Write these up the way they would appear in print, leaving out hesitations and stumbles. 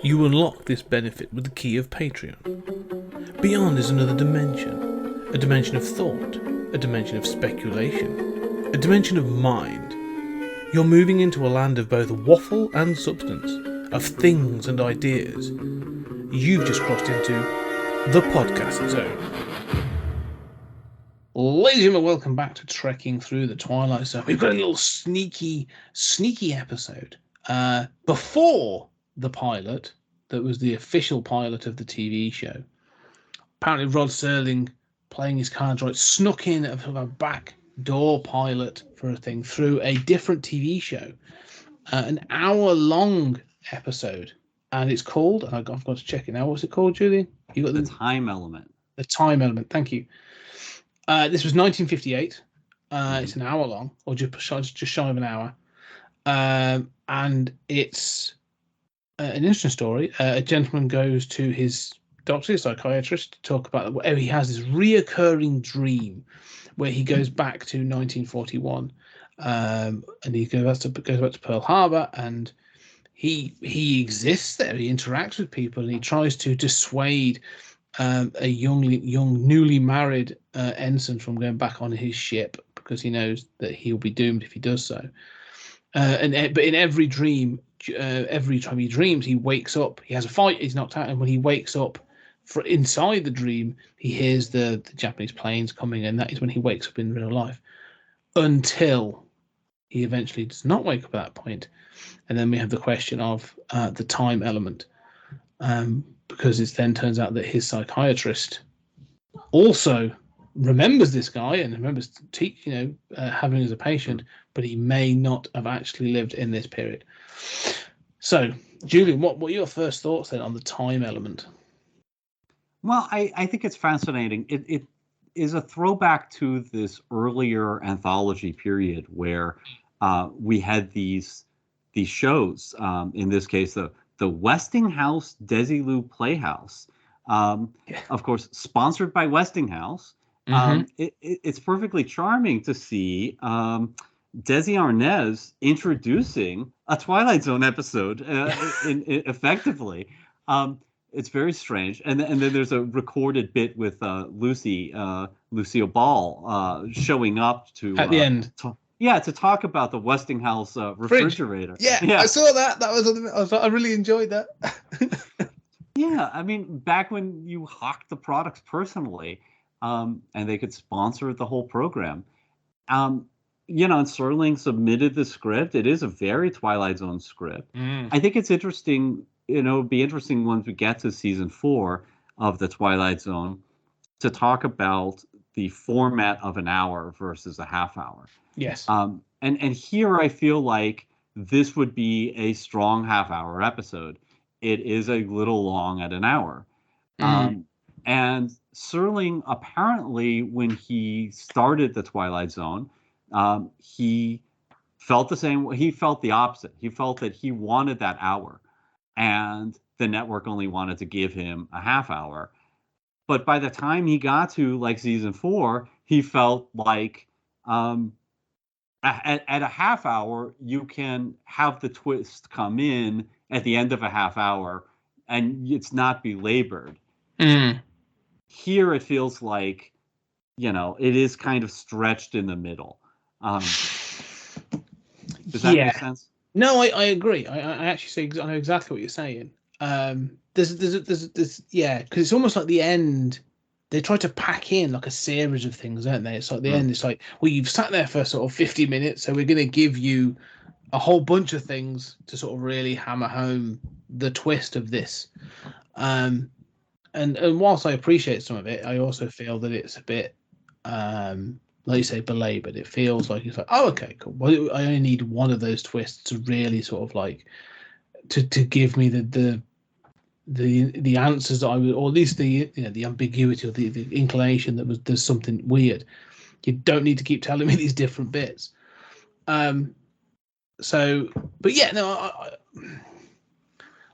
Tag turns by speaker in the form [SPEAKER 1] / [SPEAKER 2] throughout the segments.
[SPEAKER 1] You unlock this benefit with the key of Patreon. Beyond is another dimension. A dimension of thought. A dimension of speculation. A dimension of mind. You're moving into a land of both waffle and substance. Of things and ideas. You've just crossed into the podcast zone. Ladies and gentlemen, welcome back to Trekking Through the Twilight Zone. We've got a little sneaky episode. Before the pilot, that was the official pilot of the TV show. Apparently Rod Serling, playing his cards right, snuck in a back door pilot for a thing through a different TV show. An hour-long episode. And it's called, and I've got to check it now, what's it called, Julian? You got
[SPEAKER 2] the Time Element.
[SPEAKER 1] The Time Element, thank you. This was 1958. It's an hour long, or just shy of an hour. And it's an interesting story. A gentleman goes to his doctor, his psychiatrist, to talk about whatever he has this reoccurring dream where he goes back to 1941, and he goes back to Pearl Harbor, and he exists there. He interacts with people, and he tries to dissuade a young, newly married ensign from going back on his ship because he knows that he'll be doomed if he does so. But in every dream, every time he dreams, he wakes up. He has a fight. He's knocked out, and when he wakes up, inside the dream, he hears the Japanese planes coming, and that is when he wakes up in real life. Until he eventually does not wake up at that point, and then we have the question of the time element, because it then turns out that his psychiatrist also remembers this guy and remembers having him as a patient, but he may not have actually lived in this period. So, Julian, what are your first thoughts then on the time element?
[SPEAKER 2] Well, I think it's fascinating. It is a throwback to this earlier anthology period where we had these shows. In this case, the Westinghouse Desilu Playhouse, of course, sponsored by Westinghouse. It's perfectly charming to see Desi Arnaz introducing a Twilight Zone episode effectively. It's very strange. And then there's a recorded bit with Lucille Ball showing up to
[SPEAKER 1] at the end.
[SPEAKER 2] To talk about the Westinghouse refrigerator.
[SPEAKER 1] Yeah, I saw that. I really enjoyed that.
[SPEAKER 2] Yeah, I mean, back when you hawked the products personally, and they could sponsor the whole program. And Serling submitted the script. It is a very Twilight Zone script. I think it's interesting. It'd be interesting once we get to season 4 of the Twilight Zone to talk about the format of an hour versus a half hour.
[SPEAKER 1] Yes.
[SPEAKER 2] And here I feel like this would be a strong half-hour episode. It is a little long at an hour. And Serling, apparently, when he started the Twilight Zone, he felt the same. He felt the opposite. He felt that he wanted that hour, and the network only wanted to give him a half hour. But by the time he got to season 4, he felt like at a half hour, you can have the twist come in at the end of a half hour and it's not belabored. Here it feels like, it is kind of stretched in the middle. Does that make sense?
[SPEAKER 1] No, I agree. I actually I know exactly what you're saying. There's because it's almost like the end. They try to pack in like a series of things, don't they? It's like the end. It's like, well, you've sat there for sort of 50 minutes, so we're going to give you a whole bunch of things to sort of really hammer home the twist of this. And whilst I appreciate some of it, I also feel that it's a bit, like you say, belabored. It feels like it's like, oh, okay, cool. Well, I only need one of those twists to really sort of like to give me the answers that I would, or at least the ambiguity or the inclination that there's something weird. You don't need to keep telling me these different bits. But yeah, no.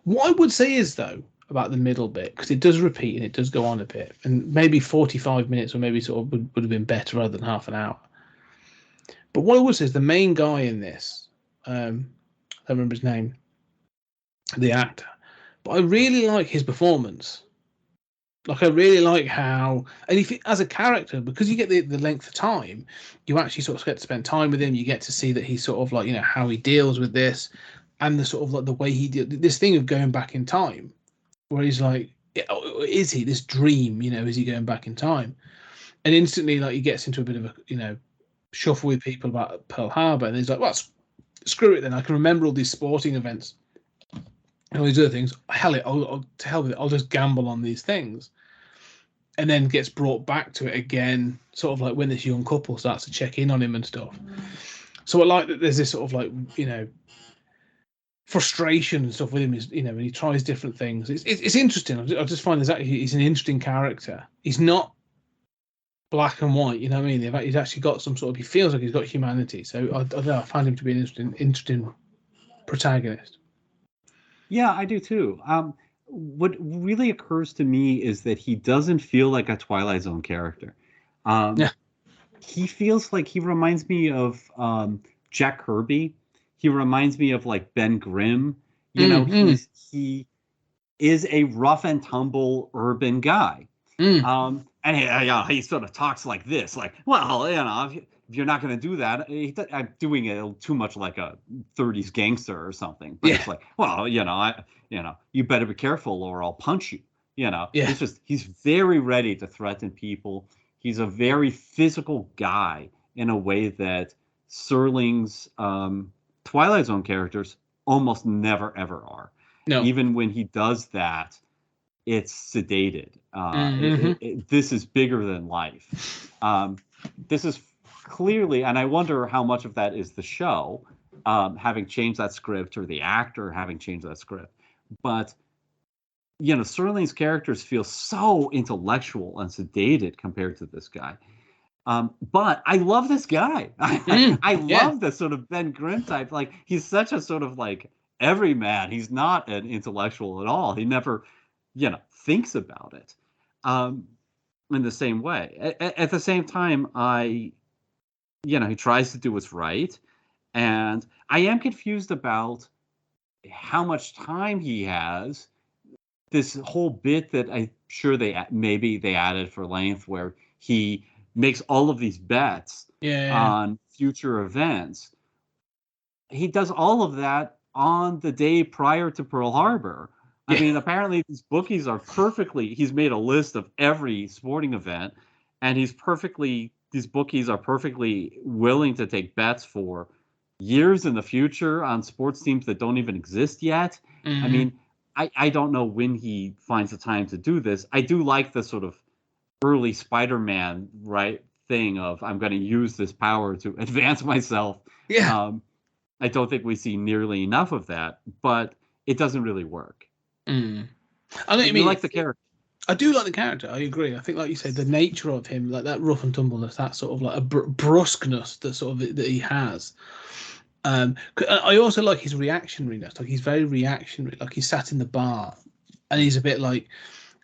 [SPEAKER 1] What I would say is though about the middle bit, because it does repeat and it does go on a bit, and maybe 45 minutes or maybe sort of would have been better rather than half an hour. But what I would say is the main guy in this, I don't remember his name, the actor, but I really like his performance. Like, I really like how, and if as a character, because you get the length of time, you actually sort of get to spend time with him. You get to see that he's sort of like, how he deals with this, and the sort of like the way he did this thing of going back in time, where he's like, is he this dream? Is he going back in time? And instantly, like, he gets into a bit of a shuffle with people about Pearl Harbor, and he's like, well, screw it then. I can remember all these sporting events and all these other things. To hell with it. I'll just gamble on these things. And then gets brought back to it again, sort of like when this young couple starts to check in on him and stuff. So I like that there's this sort of like, frustration and stuff with him. Is when he tries different things. It's interesting. I just find he's an interesting character. He's not black and white. You know what I mean? He's actually got some sort of. He feels like he's got humanity. So I don't know. I find him to be an interesting protagonist.
[SPEAKER 2] Yeah, I do too. What really occurs to me is that he doesn't feel like a Twilight Zone character.
[SPEAKER 1] Yeah.
[SPEAKER 2] He feels like he reminds me of Jack Kirby. He reminds me of like Ben Grimm. He is a rough and tumble urban guy. And he sort of talks like this, like, well, if you're not going to do that, I'm doing it too much like a 30s gangster or something. But it's like, well, you better be careful or I'll punch you. He's very ready to threaten people. He's a very physical guy in a way that Serling's Twilight Zone characters almost never, ever are.
[SPEAKER 1] No.
[SPEAKER 2] Even when he does that, it's sedated. This is bigger than life. This is clearly, and I wonder how much of that is the show having changed that script or the actor having changed that script. But, Serling's characters feel so intellectual and sedated compared to this guy. But I love this guy. I love this sort of Ben Grimm type. Like, he's such a sort of like everyman. He's not an intellectual at all. He never, thinks about it in the same way. At the same time, he tries to do what's right. And I am confused about how much time he has. This whole bit that I'm sure they added for length, where he makes all of these bets on future events. He does all of that on the day prior to Pearl Harbor. I mean, apparently these bookies he's made a list of every sporting event, and these bookies are perfectly willing to take bets for years in the future on sports teams that don't even exist yet. I mean, I don't know when he finds the time to do this. I do like the sort of early Spider-Man, thing of I'm going to use this power to advance myself.
[SPEAKER 1] Yeah.
[SPEAKER 2] I don't think we see nearly enough of that, but it doesn't really work.
[SPEAKER 1] I know what you mean.
[SPEAKER 2] Like the character.
[SPEAKER 1] I do like the character. I agree. I think, like you say, the nature of him, like that rough and tumbleness, that sort of like a brusqueness that he has. I also like his reactionariness. Like, he's very reactionary. Like, he's sat in the bar, and he's a bit like,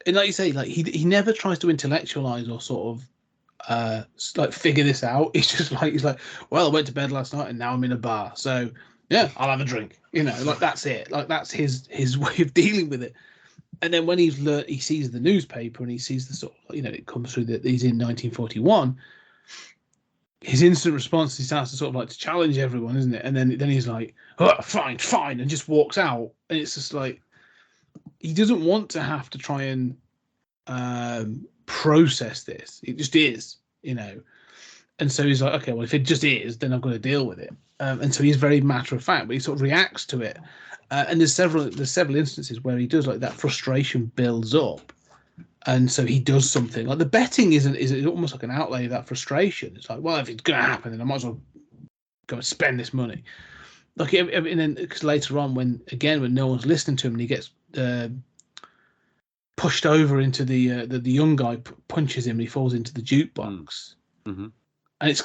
[SPEAKER 1] and like you say, like he never tries to intellectualize or sort of like figure this out. He's just like, well, I went to bed last night and now I'm in a bar, so yeah, I'll have a drink. Like, that's it. Like, that's his way of dealing with it. And then when he sees the newspaper and he sees the sort of, it comes through that he's in 1941. His instant response, he starts to sort of like to challenge everyone, isn't it? And then he's like, oh, fine, and just walks out. And it's just like, he doesn't want to have to try and process this. It just is, And so he's like, okay, well, if it just is, then I've got to deal with it. And so he's very matter of fact, but he sort of reacts to it. And there's several instances where he does, like, that frustration builds up, and so he does something. Like, the betting is almost like an outlay of that frustration. It's like, well, if it's going to happen, then I might as well go and spend this money. Like, and then because later on, when no one's listening to him, and he gets pushed over into the young guy punches him, and he falls into the jukebox.
[SPEAKER 2] Mm-hmm.
[SPEAKER 1] And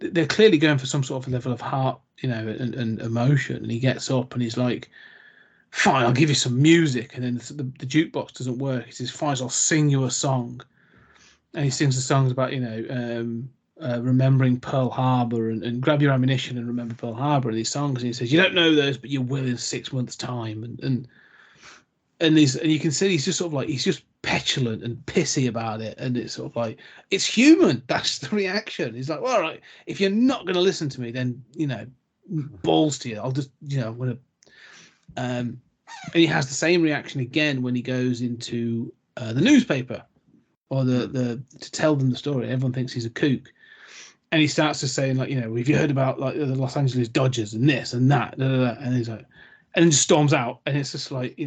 [SPEAKER 1] they're clearly going for some sort of level of heart, and emotion. And he gets up and he's like, fine, I'll give you some music. And then the jukebox doesn't work. He says, fine, I'll sing you a song. And he sings the songs about, remembering Pearl Harbor and grab your ammunition and remember Pearl Harbor and these songs. And he says, you don't know those, but you will in 6 months' time. And and you can see he's just sort of like, he's just petulant and pissy about it, and it's sort of like, it's human. That's the reaction. He's like, well, all right, if you're not going to listen to me, then balls to you. I'll just I'm going to. And he has the same reaction again when he goes into the newspaper or the to tell them the story. Everyone thinks he's a kook, and he starts to say, like, have you heard about like the Los Angeles Dodgers and this and that, and he's like, and then just storms out, and it's just like,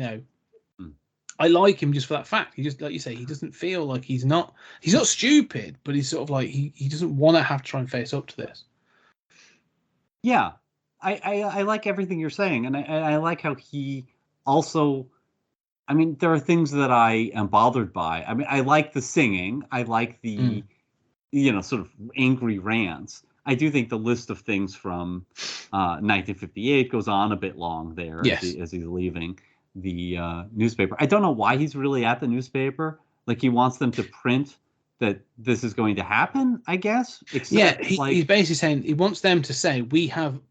[SPEAKER 1] I like him just for that fact. He just, like you say, he doesn't feel like he's not stupid, but he's sort of like he doesn't want to have to try and face up to this.
[SPEAKER 2] Yeah, I like everything you're saying, and I like how he also. I mean, there are things that I am bothered by. I mean, I like the singing. I like the sort of angry rants. I do think the list of things from 1958 goes on a bit long there.
[SPEAKER 1] Yes.
[SPEAKER 2] As he's leaving the newspaper. I don't know why he's really at the newspaper. Like, he wants them to print that this is going to happen, I guess.
[SPEAKER 1] Except, he's basically saying he wants them to say, we have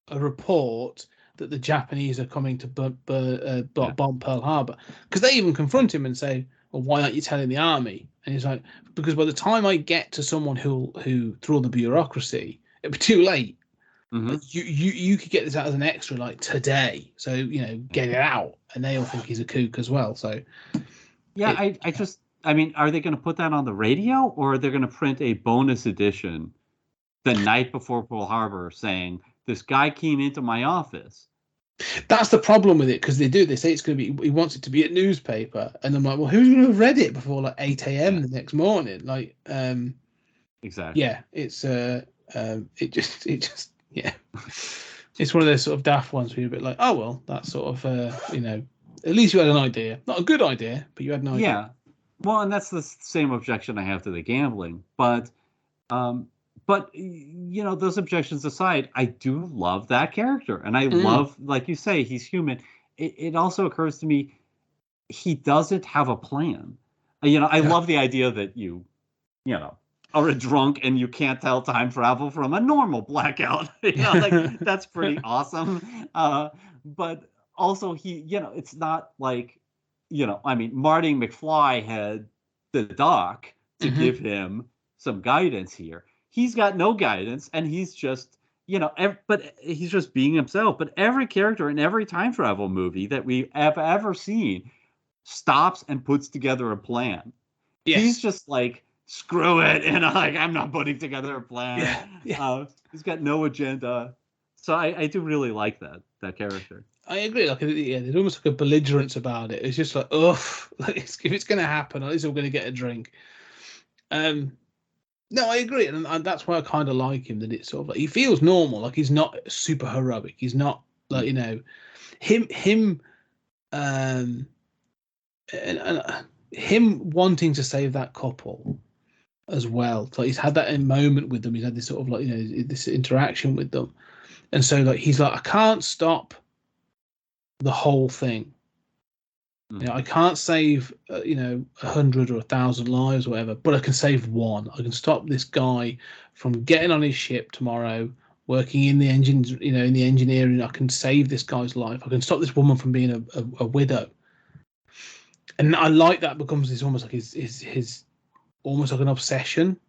[SPEAKER 1] a report that the Japanese are coming to bomb Pearl Harbor. Because they even confront him and say, well, why aren't you telling the army? And he's like, because by the time I get to someone who through all the bureaucracy, it'll be too late. Mm-hmm. You could get this out as an extra like today, so get it out, and they all think he's a kook as well. So
[SPEAKER 2] yeah, I mean, are they going to put that on the radio, or are they going to print a bonus edition the night before Pearl Harbor saying this guy came into my office?
[SPEAKER 1] That's the problem with it, because they say it's going to be, he wants it to be a newspaper, and I'm like, well, who's going to have read it before like 8 a.m. the next morning? Like,
[SPEAKER 2] exactly.
[SPEAKER 1] Yeah, it's it just. Yeah, it's one of those sort of daft ones where you're a bit like, oh well, that's sort of at least you had an idea, not a good idea, but you had an idea.
[SPEAKER 2] Yeah, well, and that's the same objection I have to the gambling, but those objections aside, I do love that character, and I love, like you say, he's human. It also occurs to me he doesn't have a plan. I love the idea that you are a drunk and you can't tell time travel from a normal blackout. That's pretty awesome. But also it's not like, I mean, Marty McFly had the doc to give him some guidance here. He's got no guidance, and he's just, but he's just being himself. But every character in every time travel movie that we have ever seen stops and puts together a plan. Yes. He's just like, screw it, and I'm not putting together a plan. Yeah. He's got no agenda, so I do really like that character.
[SPEAKER 1] I agree. Like, there's almost like a belligerence about it. It's just like, like if it's going to happen, at least we're going to get a drink. No, I agree, and that's why I kind of like him. That it's sort of like he feels normal, like he's not super heroic. He's not like him, and him wanting to save that couple as well. So he's had that moment with them. He's had this sort of like this interaction with them, and so like he's like, I can't stop the whole thing. I can't save 100 or 1,000 lives or whatever, but I can save one. I can stop this guy from getting on his ship tomorrow, working in the engines, in the engineering. I can save this guy's life. I can stop this woman from being a widow. And I like that becomes this almost like his almost like an obsession,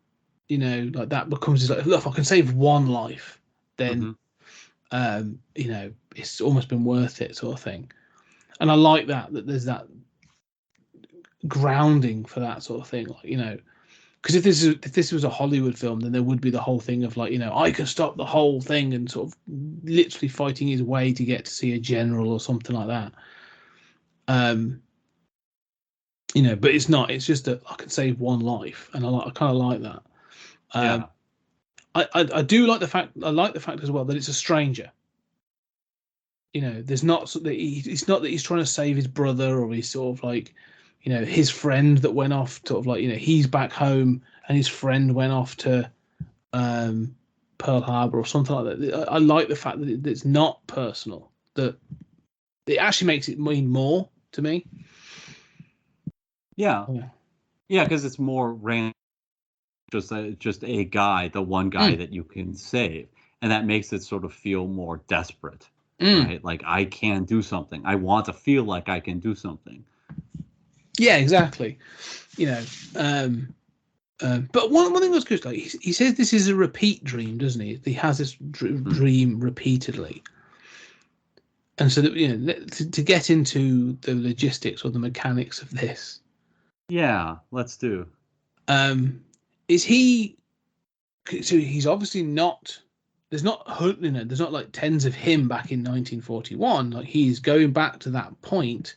[SPEAKER 1] like that becomes his like, look, if I can save one life, then it's almost been worth it, sort of thing. And I like that there's that grounding for that sort of thing, like, because if this was a Hollywood film, then there would be the whole thing of like, I can stop the whole thing, and sort of literally fighting his way to get to see a general or something like that. But it's not. It's just that I can save one life, and I kind of like that. I do like the fact. I like the fact as well that it's a stranger. There's not that it's not that he's trying to save his brother, or he's sort of like, his friend that went off, sort of like, he's back home and his friend went off to Pearl Harbor or something like that. I like the fact that it's not personal. That it actually makes it mean more to me.
[SPEAKER 2] Yeah, because it's more random. Just a guy, the one guy that you can save, and that makes it sort of feel more desperate. right? Like, I can do something. I want to feel like I can do something.
[SPEAKER 1] Yeah, exactly. You know, but one thing that's good, like he says this is a repeat dream, doesn't he? He has this dream repeatedly, and so that, you know, to get into the logistics or the mechanics of this.
[SPEAKER 2] Yeah, let's do.
[SPEAKER 1] Is he? So he's obviously not. There's not, you know, there's not like tens of him back in 1941. Like, he's going back to that point,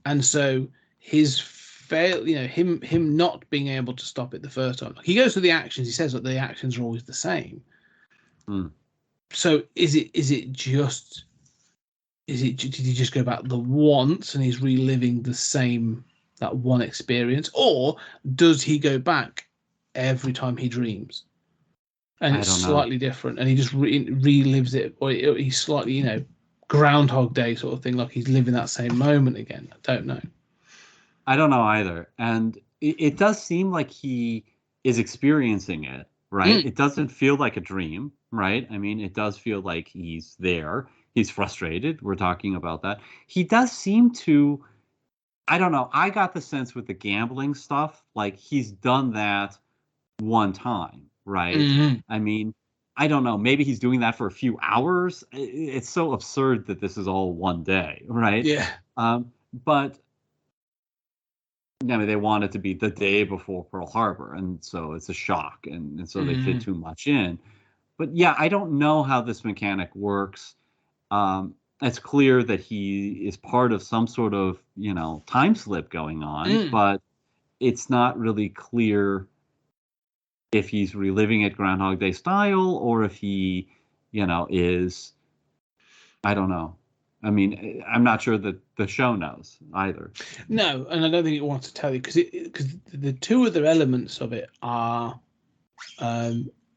[SPEAKER 1] and so his fail, you know, him not being able to stop it the first time. Like, he goes through the actions. He says that the actions are always the same. So is it just? Did he just go back the once and he's reliving the same, that one experience, or does he go back every time he dreams? And it's slightly different, and he just relives it, or he's slightly, you know, Groundhog Day sort of thing, like he's living that same moment again. I don't know.
[SPEAKER 2] I don't know either. And it does seem like he is experiencing it, right? It doesn't feel like a dream, right? I mean, it does feel like he's there. He's frustrated. We're talking about that. He does seem to, I don't know. I got the sense with the gambling stuff, like he's done that one time, right? I mean, I don't know. Maybe he's doing that for a few hours. It's so absurd that this is all one day, right?
[SPEAKER 1] Yeah.
[SPEAKER 2] But I mean, they want it to be the day before Pearl Harbor, and so it's a shock, and so they fit too much in. But yeah, I don't know how this mechanic works. It's clear that he is part of some sort of, you know, time slip going on, but it's not really clear if he's reliving it Groundhog Day style or if he, you know, is, I don't know. I mean, I'm not sure that the show knows either.
[SPEAKER 1] No, and I don't think it wants to tell you, because the two other elements of it are,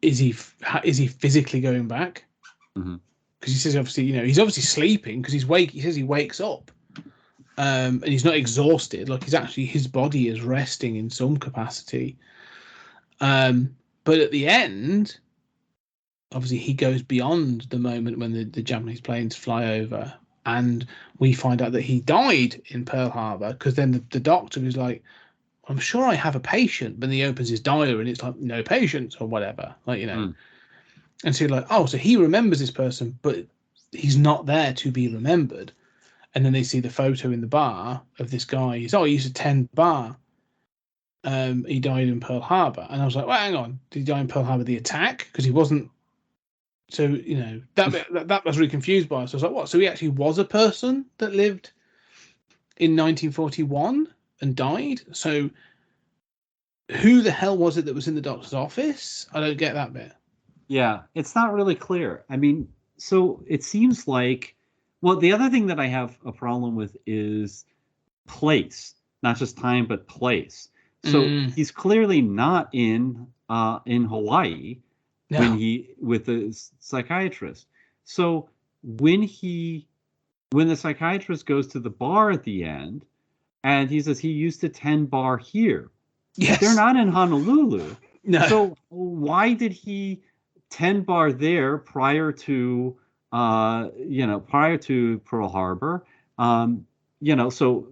[SPEAKER 1] is he physically going back? Because he says, obviously, you know, he's obviously sleeping because he says he wakes up, and he's not exhausted. Like, he's actually, his body is resting in some capacity. But at the end, obviously, he goes beyond the moment when the Japanese planes fly over, and we find out that he died in Pearl Harbor, because then the doctor is like, I'm sure I have a patient, but then he opens his diary and it's like, no patients or whatever, like, you know. And so you're like, oh, so he remembers this person, but he's not there to be remembered. And then they see the photo in the bar of this guy. He used to tend bar. He died in Pearl Harbor. And I was like, well, hang on. Did he die in Pearl Harbor, the attack? Because he wasn't. So, you know, that was really confused by us. I was like, what? So he actually was a person that lived in 1941 and died? So who the hell was it that was in the doctor's office? I don't get that bit.
[SPEAKER 2] Yeah, it's not really clear. I mean, so it seems like, well, the other thing that I have a problem with is place, not just time, but place. So he's clearly not in Hawaii with the psychiatrist. So when the psychiatrist goes to the bar at the end, and he says he used to tend bar here.
[SPEAKER 1] Yes.
[SPEAKER 2] They're not in Honolulu.
[SPEAKER 1] No.
[SPEAKER 2] So why did he tend bar there prior to Pearl Harbor? So,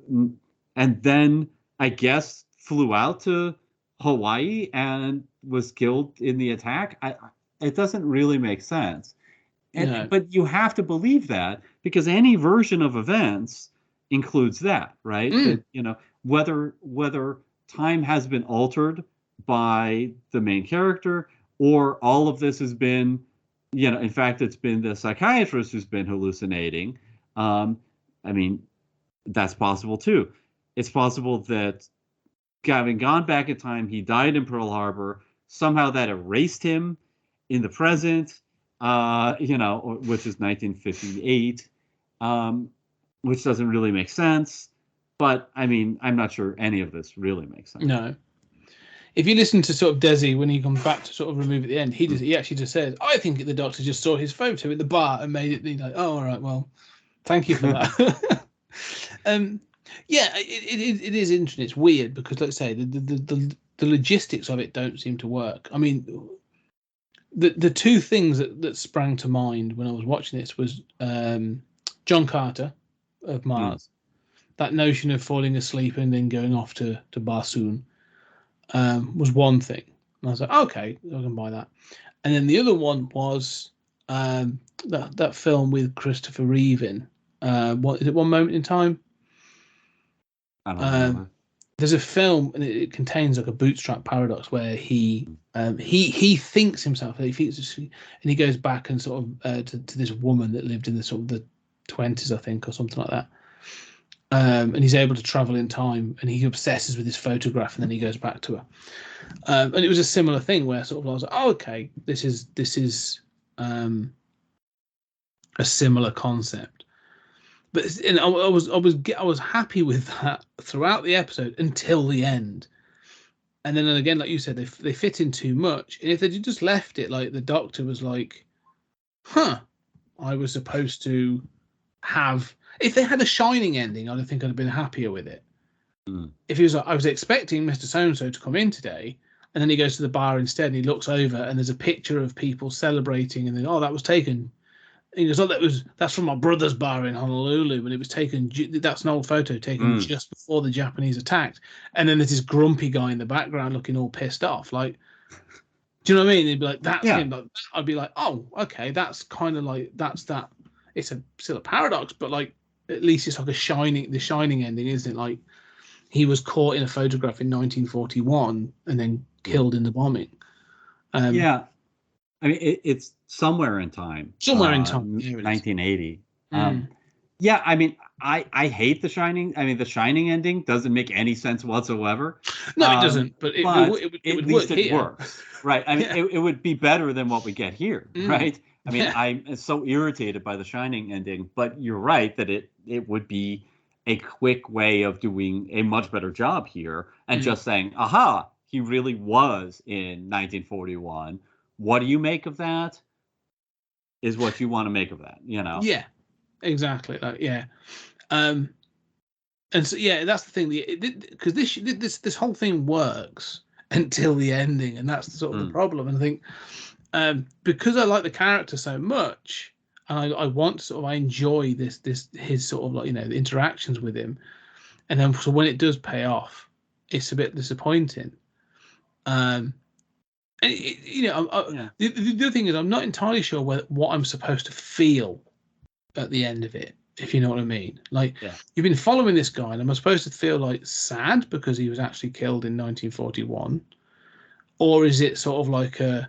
[SPEAKER 2] and then I guess flew out to Hawaii and was killed in the attack. It doesn't really make sense. But you have to believe that, because any version of events includes that, right? That, you know, whether time has been altered by the main character, or all of this has been, you know, in fact, it's been the psychiatrist who's been hallucinating. I mean, that's possible too. It's possible that, having gone back in time, he died in Pearl Harbor. Somehow that erased him in the present, which is 1958, which doesn't really make sense. But I mean, I'm not sure any of this really makes sense.
[SPEAKER 1] No. If you listen to sort of Desi when he comes back to sort of remove at the end, he actually just says, I think the doctor just saw his photo at the bar and made it like, oh, all right, well, thank you for that. Yeah, it is interesting. It's weird because, let's say, the logistics of it don't seem to work. I mean, the two things that sprang to mind when I was watching this was John Carter of Mars. That notion of falling asleep and then going off to Barsoom was one thing. And I was like, okay, I can buy that. And then the other one was that film with Christopher Reeve in. What is it? One Moment in Time.
[SPEAKER 2] I don't know.
[SPEAKER 1] There's a film, and it contains like a bootstrap paradox where he thinks himself, and he goes back and sort of to this woman that lived in the sort of the 20s, I think, or something like that. And he's able to travel in time, and he obsesses with his photograph, and then he goes back to her. And it was a similar thing where sort of I was like, oh, okay, this is a similar concept. But and I was happy with that throughout the episode until the end. And then again, like you said, they fit in too much. And if they just left it like the Doctor was like, I was supposed to have. If they had a Shining ending, I don't think I'd have been happier with it. If he was like, I was expecting Mr. So-and-so to come in today, and then he goes to the bar instead, and he looks over, and there's a picture of people celebrating, and then, that was taken. And he goes, that's from my brother's bar in Honolulu, and it was taken. That's an old photo taken just before the Japanese attacked. And then there's this grumpy guy in the background looking all pissed off. Like, do you know what I mean? They'd be like, that's him. Like, I'd be like, oh, okay, that's kind of like that's that. It's still a paradox, but like at least it's like the Shining ending, isn't it? Like he was caught in a photograph in 1941 and then killed in the bombing.
[SPEAKER 2] I mean, it's somewhere in time. 1980. Yeah, I mean, I hate The Shining. I mean, The Shining ending doesn't make any sense whatsoever.
[SPEAKER 1] No, it doesn't. But it
[SPEAKER 2] at least it
[SPEAKER 1] here.
[SPEAKER 2] works, right? I mean, it would be better than what we get here, right? I mean, I'm so irritated by The Shining ending, but you're right that it would be a quick way of doing a much better job here and just saying, aha, he really was in 1941. What do you make of that? Is what you want to make of that, you know?
[SPEAKER 1] Yeah, exactly. And so that's the thing. Because this whole thing works until the ending, and that's sort of the problem. And I think because I like the character so much, and I want to sort of I enjoy his sort of like the interactions with him, and then so when it does pay off, it's a bit disappointing. And the other thing is, I'm not entirely sure what I'm supposed to feel at the end of it, if you know what I mean. Like, you've been following this guy, and am I supposed to feel like sad because he was actually killed in 1941, or is it sort of like a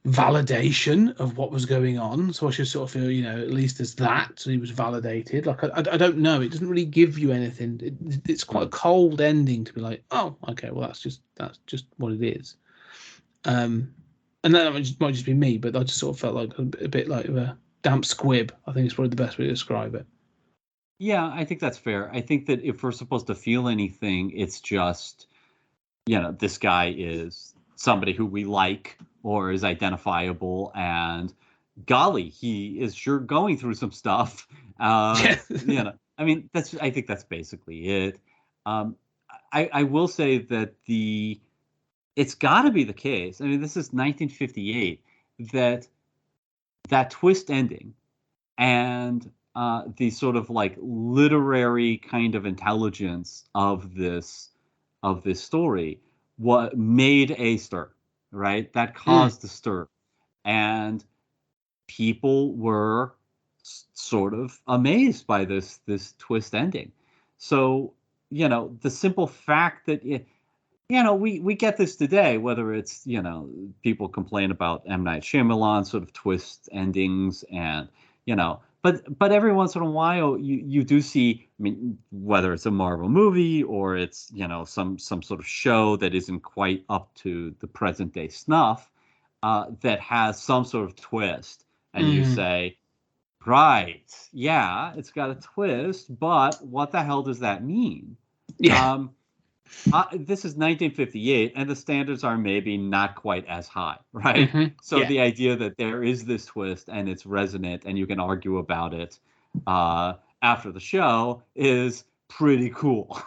[SPEAKER 1] validation of what was going on? So I should sort of feel, at least as that, so he was validated. Like, I don't know. It doesn't really give you anything. It's quite a cold ending to be like, oh, okay, well that's just what it is. And that might just be me, but I just sort of felt like a bit like a damp squib. I think it's probably the best way to describe it.
[SPEAKER 2] Yeah, I think that's fair. I think that if we're supposed to feel anything, it's just, this guy is somebody who we like or is identifiable, and golly, he is sure going through some stuff. I mean, I think that's basically it. I will say that it's got to be the case. I mean, this is 1958, that twist ending and the sort of like literary kind of intelligence of this story what made a stir, right? That caused a stir, and people were sort of amazed by this twist ending. So the simple fact that we get this today, whether it's, people complain about M. Night Shyamalan sort of twist endings and, but every once in a while you do see, I mean, whether it's a Marvel movie or it's, some sort of show that isn't quite up to the present day snuff, that has some sort of twist. And you say, right, yeah, it's got a twist, but what the hell does that mean?
[SPEAKER 1] Yeah.
[SPEAKER 2] This is 1958, and the standards are maybe not quite as high, right? So the idea that there is this twist and it's resonant and you can argue about it after the show is pretty cool.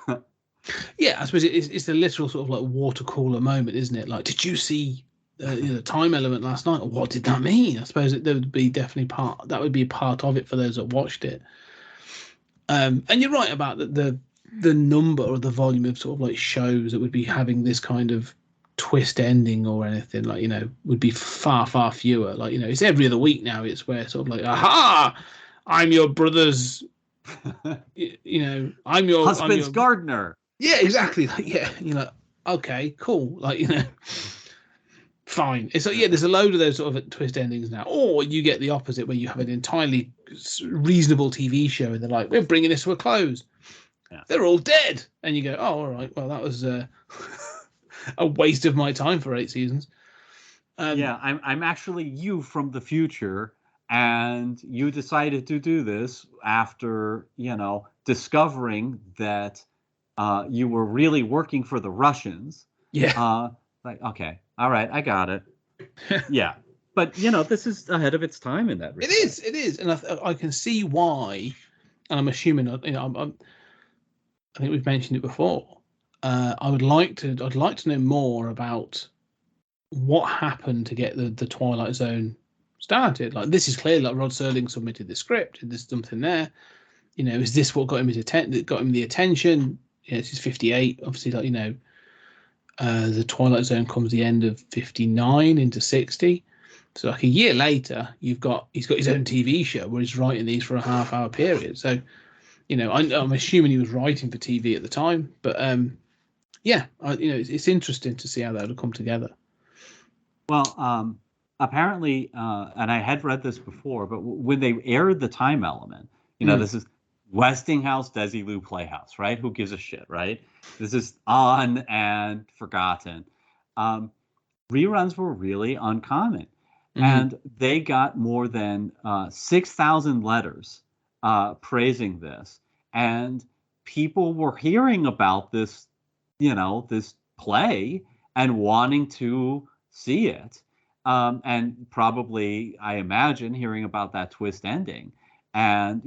[SPEAKER 1] Yeah, I suppose it's the literal sort of like water cooler moment, isn't it? Like, did you see the time element last night. What did that mean? I suppose there would be definitely that would be part of it for those that watched it. And you're right about the number or the volume of sort of like shows that would be having this kind of twist ending or anything, like, would be far, far fewer. Like, it's every other week now. It's where sort of like, aha, I'm your brother's, I'm your
[SPEAKER 2] husband's gardener.
[SPEAKER 1] Yeah, exactly. Like, yeah, okay, cool. Like, fine. It's like, there's a load of those sort of twist endings now. Or you get the opposite where you have an entirely reasonable TV show and they're like, we're bringing this to a close. Yeah. They're all dead. And you go, oh, all right. Well, that was a waste of my time for 8 seasons.
[SPEAKER 2] I'm actually you from the future, and you decided to do this after, discovering that you were really working for the Russians.
[SPEAKER 1] Yeah.
[SPEAKER 2] Like, okay, all right, I got it. Yeah. But, this is ahead of its time in that respect.
[SPEAKER 1] It is. And I can see why, and I'm assuming, I think we've mentioned it before. I'd like to know more about what happened to get the Twilight Zone started. Like, this is clearly like Rod Serling submitted the script. There's something there. Is this what got him the attention? This is 58. Obviously, like, the Twilight Zone comes the end of 59 into 60. So like a year later, he's got his own TV show where he's writing these for a half-hour period. So, I'm assuming he was writing for TV at the time, but it's interesting to see how that would come together.
[SPEAKER 2] Well, apparently, and I had read this before, but when they aired the time element, this is Westinghouse Desilu Playhouse, right? Who gives a shit, right? This is on and forgotten. Reruns were really uncommon, and they got more than 6,000 letters praising this, and people were hearing about this, this play and wanting to see it, and probably, I imagine, hearing about that twist ending, and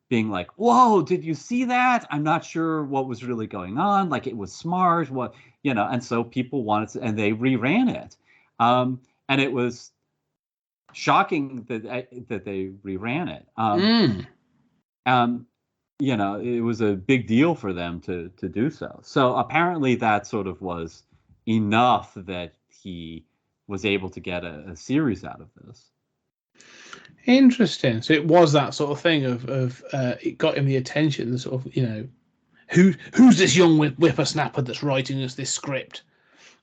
[SPEAKER 2] being like, whoa, did you see that? I'm not sure what was really going on. Like, it was smart, and so people wanted to, and they reran it. And it was shocking that they reran it. It was a big deal for them to do so. So apparently that sort of was enough that he was able to get a series out of this.
[SPEAKER 1] Interesting. So it was that sort of thing of it got him the attention, the sort of, who's this young whippersnapper that's writing us this script?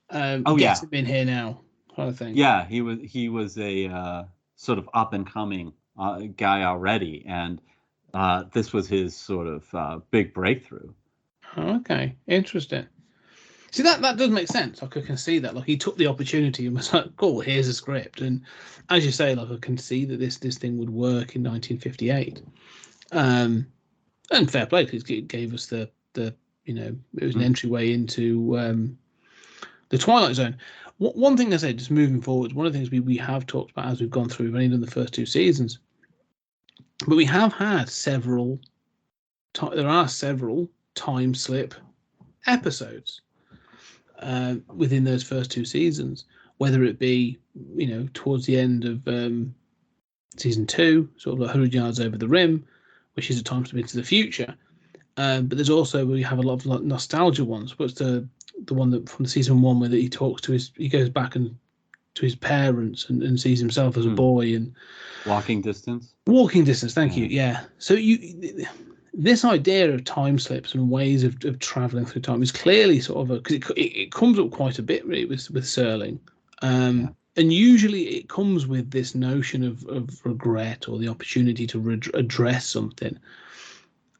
[SPEAKER 1] Get him in here now, kind of thing.
[SPEAKER 2] Yeah, he was a sort of up and coming guy already, and this was his sort of big breakthrough.
[SPEAKER 1] Okay, interesting. See, that does make sense. Like, I can see that. Like, he took the opportunity and was like, cool, here's a script. And as you say, like, I can see that this thing would work in 1958. And fair play, because it gave us it was an entryway into the Twilight Zone. One thing I say, just moving forward, one of the things we have talked about as we've gone through, we've only done the first 2 seasons, but we have had several time slip episodes within those first 2 seasons, whether it be towards the end of season 2, sort of 100 yards over the rim, which is a time slip into the future, but there's also, we have a lot of nostalgia ones. What's the one that from season 1 where he talks to he goes back and to his parents and sees himself as a boy, and
[SPEAKER 2] Walking Distance.
[SPEAKER 1] Thank you. Yeah. So this idea of time slips and ways of traveling through time is clearly sort of because it comes up quite a bit really with Serling, and usually it comes with this notion of regret or the opportunity to address something.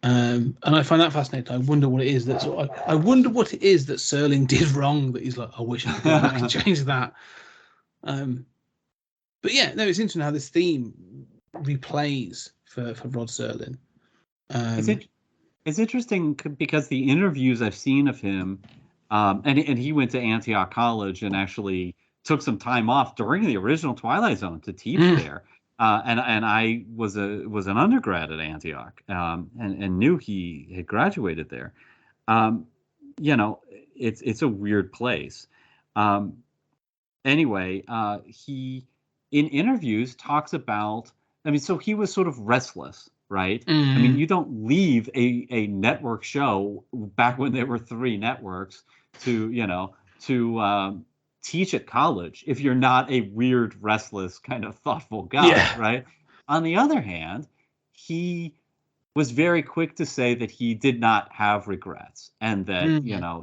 [SPEAKER 1] And I find that fascinating. I wonder what it is that Serling did wrong that he's like, I wish I could go back and change that. But yeah, no, it's interesting how this theme replays for Rod Serling.
[SPEAKER 2] It's interesting because the interviews I've seen of him, and he went to Antioch College and actually took some time off during the original Twilight Zone to teach there. And I was an undergrad at Antioch, and knew he had graduated there. It's a weird place. anyway, he in interviews talks about. I mean, so he was sort of restless, right? I mean, you don't leave a network show back when there were 3 networks to teach at college if you're not a weird, restless, kind of thoughtful guy,
[SPEAKER 1] Yeah.
[SPEAKER 2] right? On the other hand, he was very quick to say that he did not have regrets and that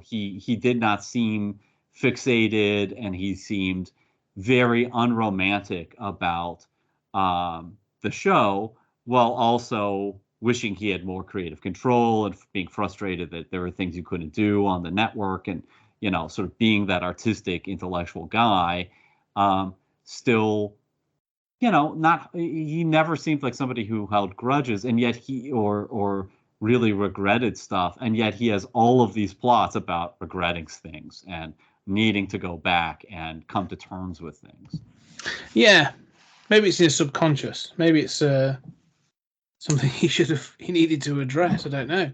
[SPEAKER 2] he did not seem fixated, and he seemed very unromantic about the show, while also wishing he had more creative control and being frustrated that there were things you couldn't do on the network, and sort of being that artistic intellectual guy. Still, not he never seemed like somebody who held grudges, and yet he or really regretted stuff, and yet he has all of these plots about regretting things and needing to go back and come to terms with things.
[SPEAKER 1] Yeah, maybe it's his subconscious. Maybe it's something he needed to address. I don't know.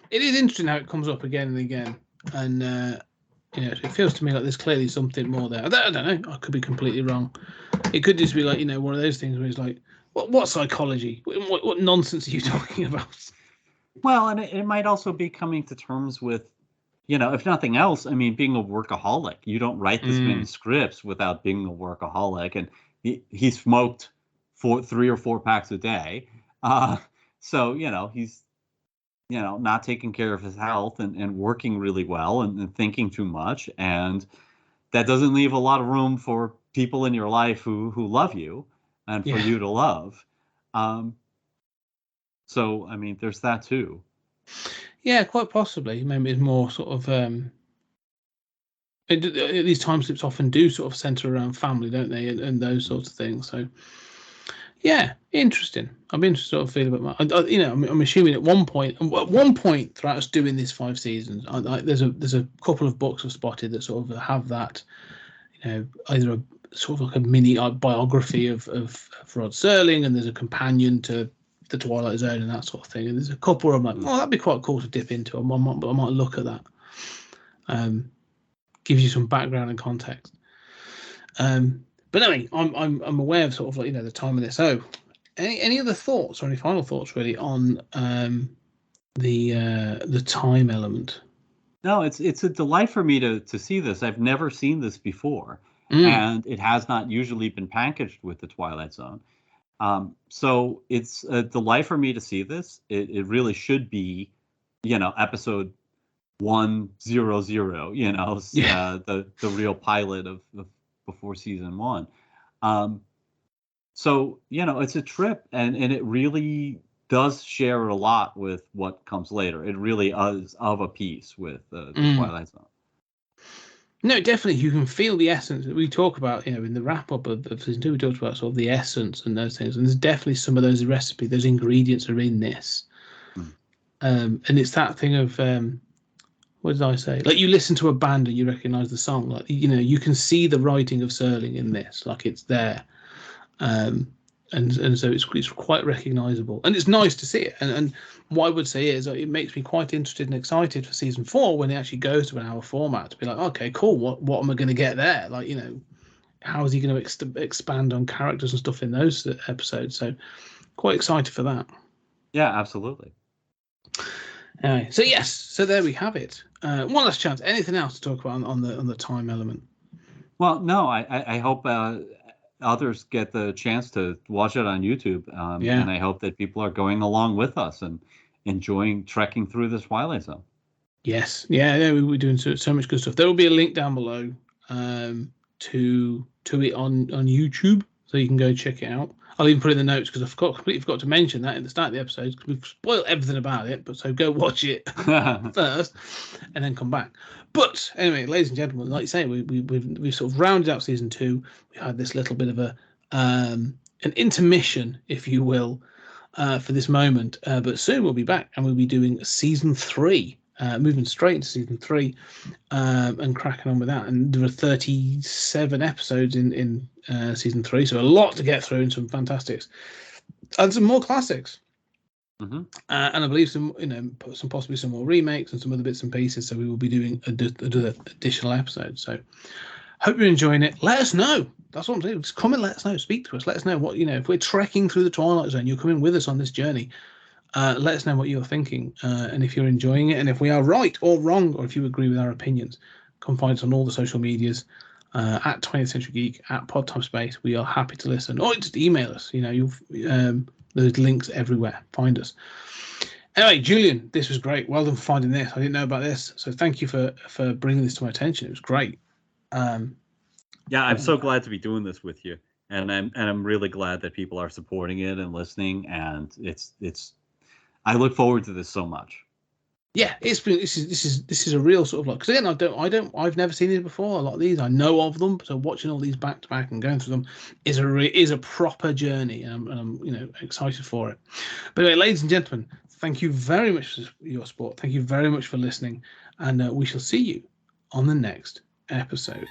[SPEAKER 1] It is interesting how it comes up again and again, and it feels to me like there's clearly something more there. I don't know. I could be completely wrong. It could just be like one of those things where it's like, what psychology? What nonsense are you talking about?
[SPEAKER 2] Well, and it might also be coming to terms with, if nothing else, I mean, being a workaholic. You don't write this many scripts without being a workaholic, and he smoked 3 or 4 packs a day. So he's not taking care of his health and working really well and thinking too much, and that doesn't leave a lot of room for people in your life who love you and for you to love. So, I mean, there's that too.
[SPEAKER 1] Yeah, quite possibly. Maybe it's more sort of these time slips often do sort of center around family, don't they, and those sorts of things. So yeah, interesting. I've been interested to sort of feel about I'm assuming at one point throughout us doing this 5 seasons, there's a couple of books I've spotted that sort of have that, either a sort of like a mini biography of Rod Serling, and there's a companion to the Twilight Zone and that sort of thing. And there's a couple where I'm like, that'd be quite cool to dip into. I might look at that. Gives you some background and context. But anyway, I'm aware of sort of like the time of this. So, any other thoughts or any final thoughts really on the time element?
[SPEAKER 2] No, it's a delight for me to see this. I've never seen this before, and it has not usually been packaged with the Twilight Zone. So it's a delight for me to see this. It really should be, episode 100. The real pilot of before season 1. So it's a trip, and it really does share a lot with what comes later. It really is of a piece with the Twilight Zone.
[SPEAKER 1] No, definitely, you can feel the essence that we talk about. In the wrap up of season 2, we talked about sort of the essence and those things. And there's definitely some of those recipes, those ingredients are in this. And it's that thing of what did I say? Like, you listen to a band and you recognize the song. Like, you can see the writing of Serling in this. Like, it's there. And so it's quite recognizable, and it's nice to see it. And what I would say is it makes me quite interested and excited for season 4 when it actually goes to an hour format, to be like, okay, cool, what am I going to get there? Like, how is he going to expand on characters and stuff in those episodes? So quite excited for that.
[SPEAKER 2] Yeah, absolutely.
[SPEAKER 1] Anyway, so yes, so there we have it. One last chance. Anything else to talk about on the time element?
[SPEAKER 2] Well, no, I hope others get the chance to watch it on YouTube. And I hope that people are going along with us and enjoying trekking through this Twilight Zone.
[SPEAKER 1] Yes. Yeah, we're doing so much good stuff. There will be a link down below to it on YouTube, so you can go check it out. I'll even put it in the notes because I completely forgot to mention that at the start of the episode, because we've spoiled everything about it. But so go watch it first and then come back. But anyway, ladies and gentlemen, like you say, we've sort of rounded out season 2. We had this little bit of an intermission, if you will, for this moment. But soon we'll be back and we'll be doing season 3. Moving straight into season 3 and cracking on with that. And there are 37 episodes in season 3, so a lot to get through, and some fantastics and some more classics. And I believe some possibly some more remakes and some other bits and pieces. So we will be doing additional episodes. So Hope you're enjoying it. Let us know. That's what I'm saying. Just come and let us know. Speak to us. Let us know what, if we're trekking through the Twilight Zone, you're coming with us on this journey. Let us know what you're thinking and if you're enjoying it, and if we are right or wrong, or if you agree with our opinions. Come find us on all the social medias at 20th Century Geek, at Podtime Space. We are happy to listen. Or just email us. There's links everywhere. Find us. Anyway, Julian, this was great. Well done for finding this. I didn't know about this, so thank you for bringing this to my attention. It was great.
[SPEAKER 2] Yeah, I'm so glad to be doing this with you, and I'm really glad that people are supporting it and listening. And it's I look forward to this so much.
[SPEAKER 1] Yeah, this is a real sort of like, because again, I've never seen these before. A lot of these I know of them, so watching all these back to back and going through them is a proper journey, and I'm excited for it. But anyway, ladies and gentlemen, thank you very much for your support. Thank you very much for listening, and we shall see you on the next episode.